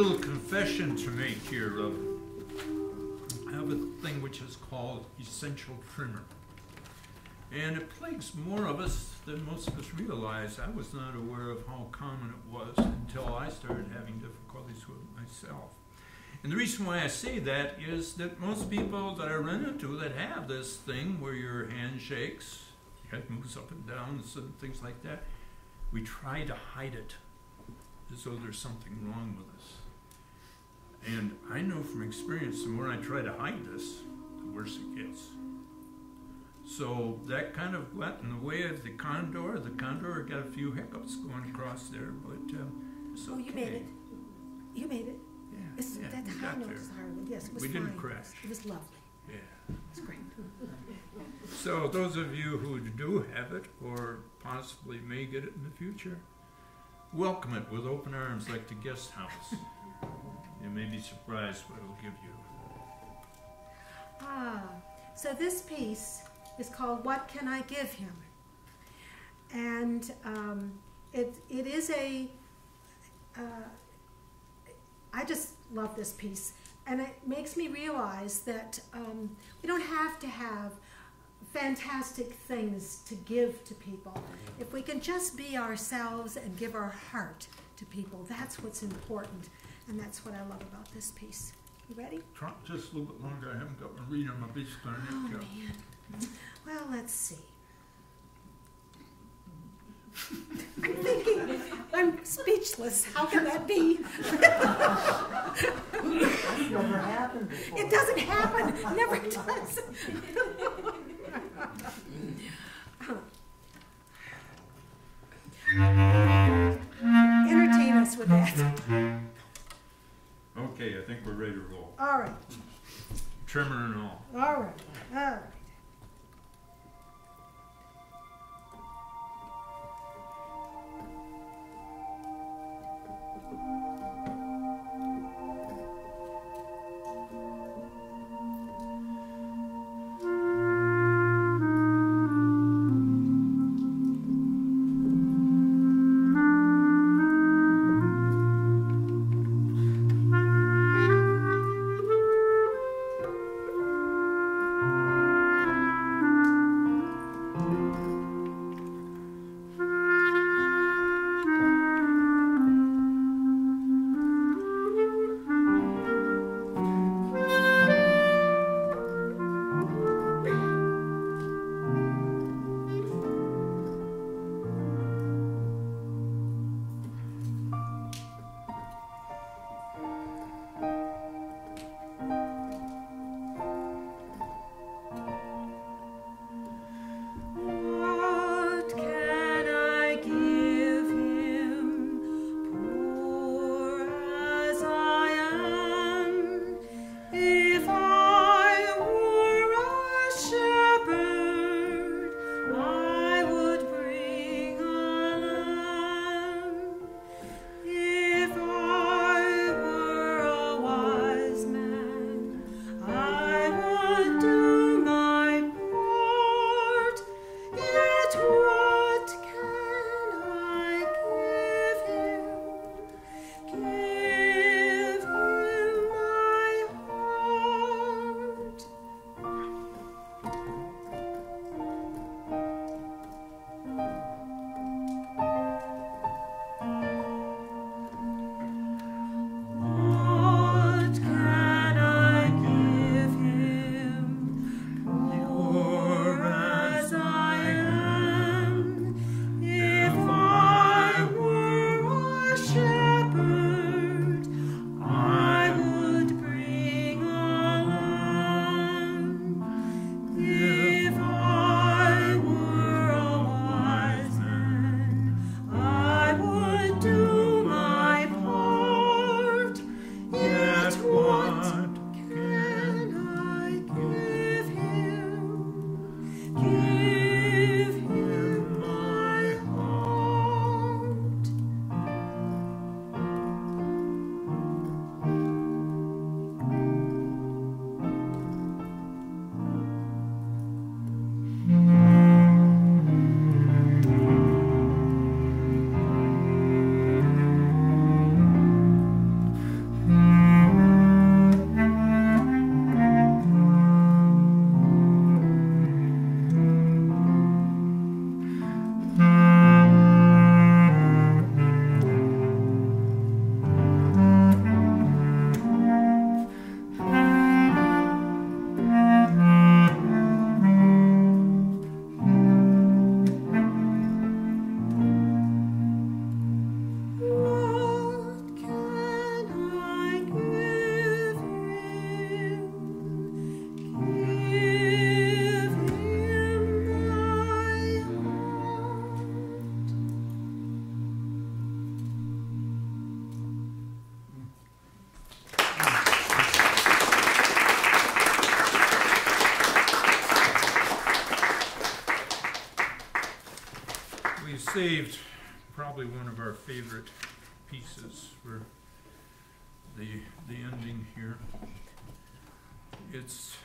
little confession to make here. I have a thing which is called essential tremor. And it plagues more of us than most of us realize. I was not aware of how common it was until I started having difficulties with it myself. And the reason why I say that is that most people that I run into that have this thing where your hand shakes, your head moves up and down, and some things like that, we try to hide it as though there's something wrong with us. And I know from experience, the more I try to hide this, the worse it gets. So that kind of got in the way of the condor. The condor got a few hiccups going across there, but it's okay. Oh, you made it. You made it. Yeah, yeah, That we high got note there. is hard. Yes, it was We fine. didn't crash. It was lovely. Yeah. It was great. So those of you who do have it, or possibly may get it in the future, welcome it with open arms like the guest house. You may be surprised what it will give you. So this piece is called "What Can I Give Him?" And it is a. I just love this piece, and it makes me realize that we don't have to have fantastic things to give to people. If we can just be ourselves and give our heart to people, that's what's important, and that's what I love about this piece. You ready? Try just a little bit longer. I haven't got my reader on my beach on Oh, it. man. Well, let's see. I'm thinking, I'm speechless. How can that be? That's never happened before. It doesn't happen. Never does. Entertain us with that. Okay, I think we're ready to roll. All right. Tremor and all. All right. All right. saved probably one of our favorite pieces for the ending here. It's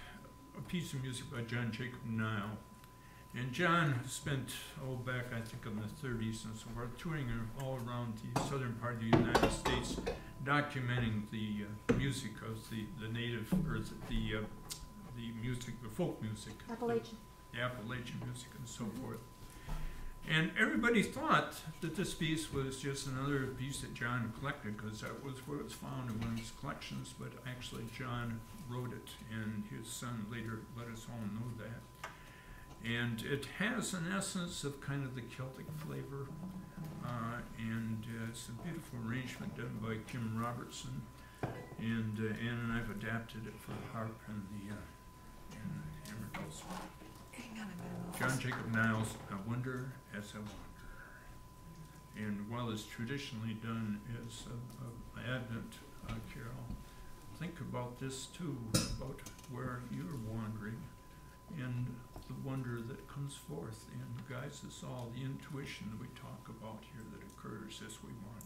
a piece of music by John Jacob Nile. And John spent, back I think in the 30s and so forth, touring all around the southern part of the United States, documenting the music of the native, or the music, the folk music. Appalachian. The Appalachian music and so forth. And everybody thought that this piece was just another piece that John collected, because that was what was found in one of his collections, but actually John wrote it, and his son later let us all know that. And it has an essence of kind of the Celtic flavor, and it's a beautiful arrangement done by Kim Robertson, and Ann and I've adapted it for the harp and the hammer dulcimer. Hang on, I'm gonna move John this. Jacob Niles, A Wonder as a Wanderer. And while it's traditionally done as an Advent carol, think about this too, about where you're wandering and the wonder that comes forth and guides us all, the intuition that we talk about here that occurs as we wander.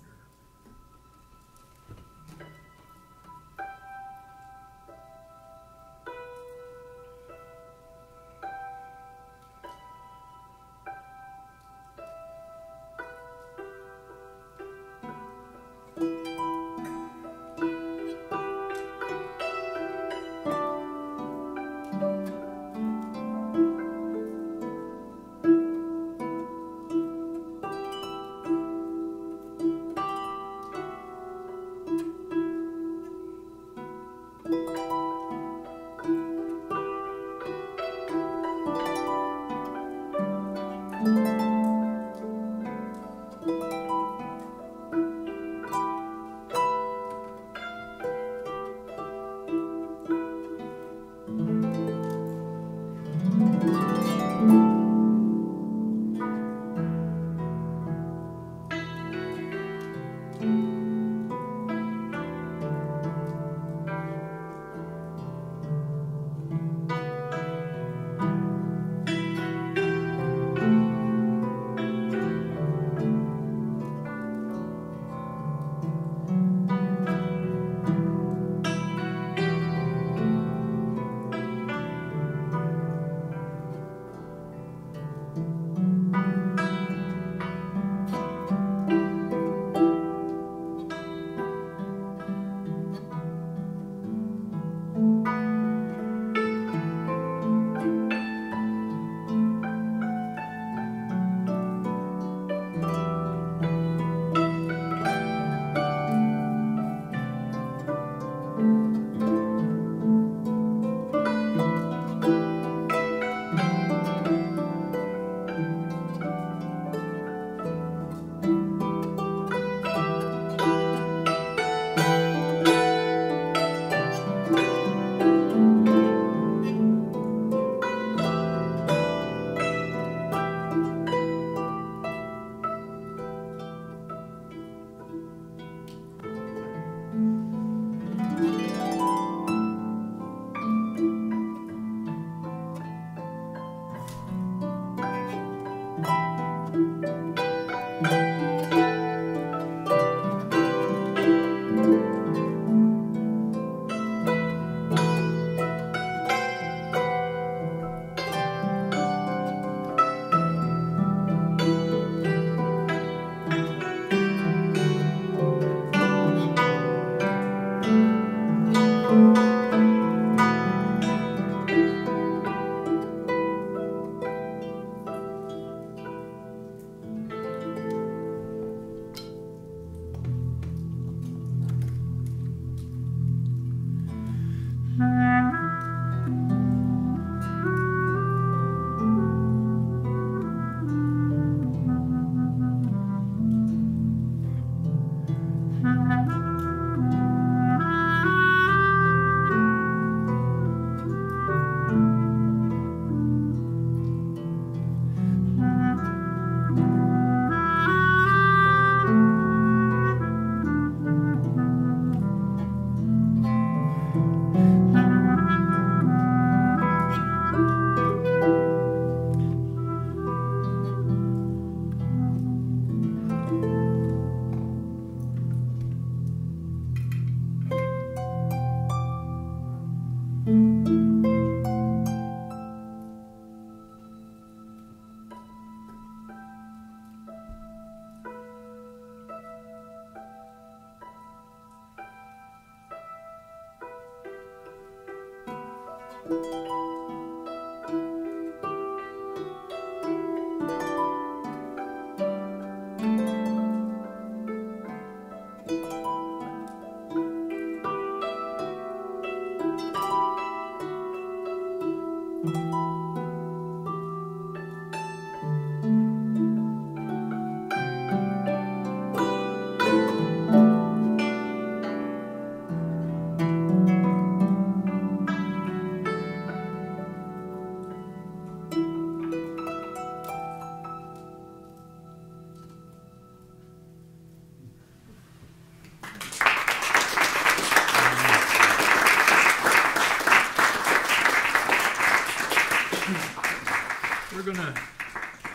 We're going to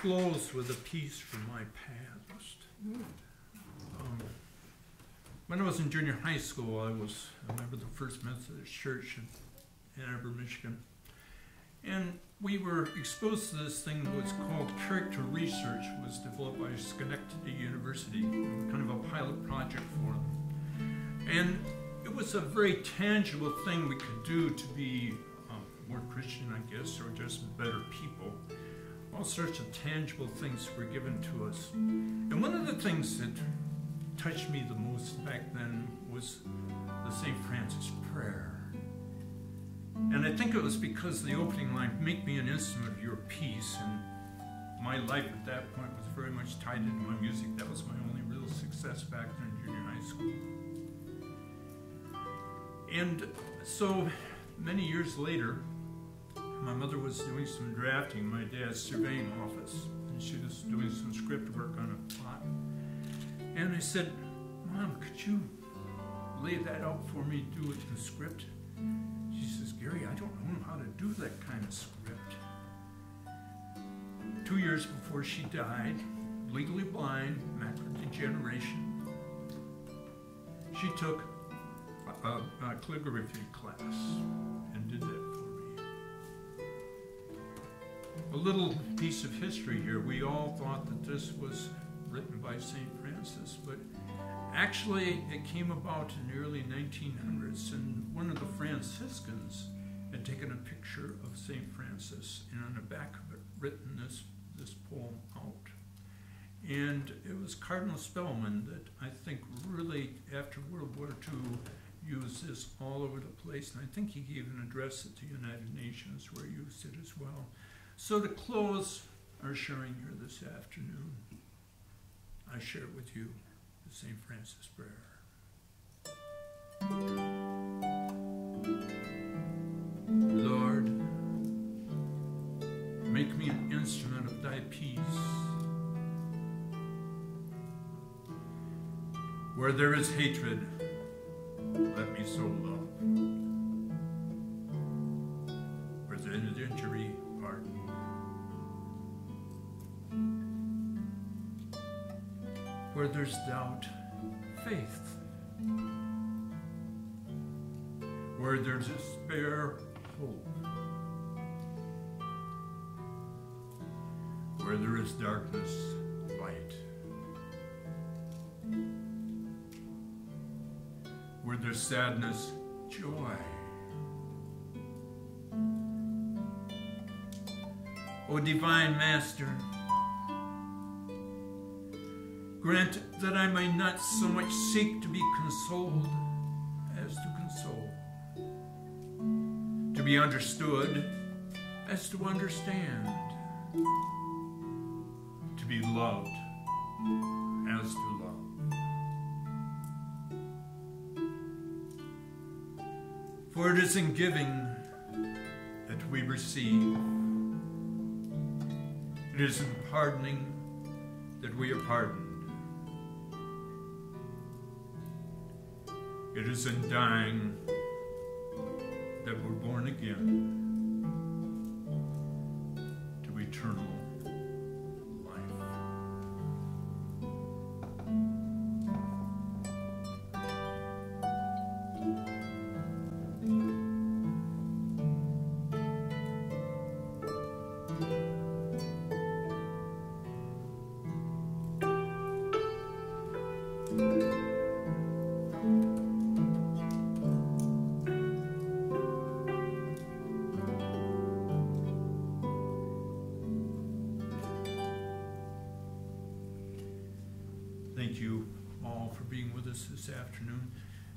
close with a piece from my past. When I was in junior high school, I was a member of the First Methodist Church in Ann Arbor, Michigan. And we were exposed to this thing that was called character research. It was developed by Schenectady University, kind of a pilot project for them. And it was a very tangible thing we could do to be more Christian, I guess, or just better people. All sorts of tangible things were given to us. And one of the things that touched me the most back then was the St. Francis prayer. And I think it was because the opening line, "Make me an instrument of your peace," and my life at that point was very much tied into my music. That was my only real success back then in junior high school. And so many years later, my mother was doing some drafting in my dad's surveying office, and she was doing some script work on a plot. And I said, "Mom, could you lay that out for me, do it in script?" She says, "Gary, I don't know how to do that kind of script." 2 years before she died, legally blind, macular degeneration, she took a calligraphy class and did that for me. A little piece of history here. We all thought that this was written by St. Francis, but actually it came about in the early 1900s, and one of the Franciscans had taken a picture of St. Francis, and on the back of it written this poem out. And it was Cardinal Spellman that I think really, after World War II, used this all over the place, and I think he gave an address at the United Nations where he used it as well. So to close our sharing here this afternoon, I share with you the St. Francis prayer. Lord, make me an instrument of thy peace. Where there is hatred, let me sow love. Where there is injury, pardon. Where there's doubt, faith. Where there's despair, hope. Where there is darkness, light. Where there's sadness, joy. O Divine Master, grant that I may not so much seek to be consoled as to console, to be understood as to understand, to be loved as to love. For it is in giving that we receive. It is in pardoning that we are pardoned. It is in dying that we're born again to eternal life.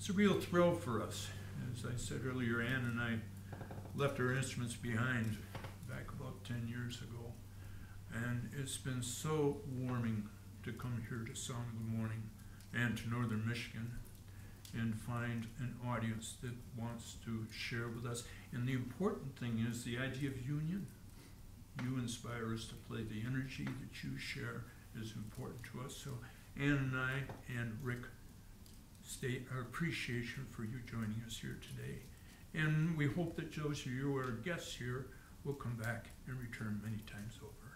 It's a real thrill for us. As I said earlier, Ann and I left our instruments behind back about 10 years ago. And it's been so warming to come here to Song of the Morning and to Northern Michigan and find an audience that wants to share with us. And the important thing is the idea of union. You inspire us to play. The energy that you share is important to us. So Ann and I and Rick state our appreciation for you joining us here today. And we hope that those of you who are guests here will come back and return many times over.